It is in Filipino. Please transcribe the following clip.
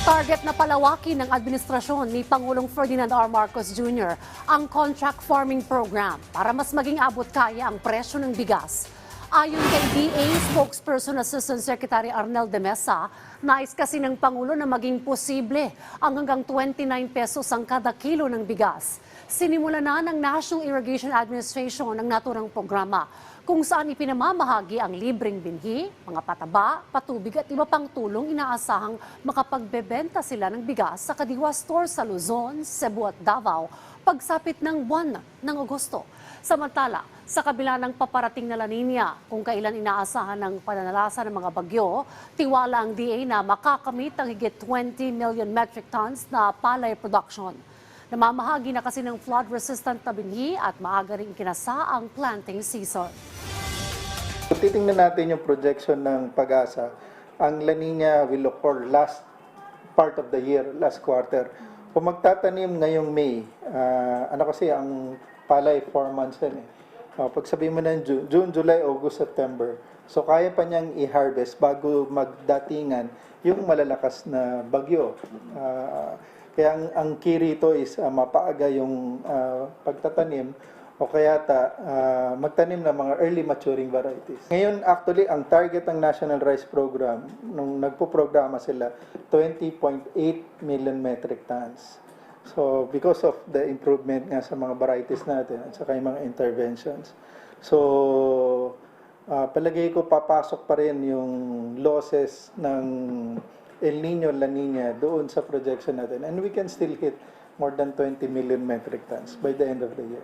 Target na palawakin ng administrasyon ni Pangulong Ferdinand R. Marcos Jr. ang contract farming program para mas maging abot kaya ang presyo ng bigas. Ayon kay DA Spokesperson Assistant Secretary Arnel de Mesa, nais kasi ng Pangulo na maging posible ang hanggang 29 pesos ang kada kilo ng bigas. Sinimula na ng National Irrigation Administration ang naturang programa kung saan ipinamamahagi ang libreng binhi, mga pataba, patubig at iba pang tulong. Inaasahang makapagbebenta sila ng bigas sa Kadiwa Store sa Luzon, Cebu at Davao pagsapit ng buwan ng Agosto. Samantala, sa kabila ng paparating na La Nina, kung kailan inaasahan ng pananalasa ng mga bagyo, tiwala ang DA na makakamit ang higit 20 million metric tons na palay production. Namamahagi na kasi ng flood-resistant na binhi at maaga rin ikinasa ang planting season. Titingnan natin yung projection ng Pag-asa. Ang La Nina will occur last part of the year, last quarter. Kung magtatanim ngayong May, kasi ang palay 4 months yan eh. Pag sabihin mo ng June, July, August, September. So kaya pa niyang i-harvest bago magdatingan yung malalakas na bagyo. Kaya ang key rito is mapaaga yung pagtatanim o kaya magtanim ng mga early maturing varieties. Ngayon, actually, ang target ng National Rice Program, nung nagpo-programa sila, 20.8 million metric tons. So, because of the improvement nga sa mga varieties natin at saka yung mga interventions. So, palagay ko papasok pa rin yung losses ng El Nino, La Nina doon sa projection natin. And we can still hit more than 20 million metric tons by the end of the year.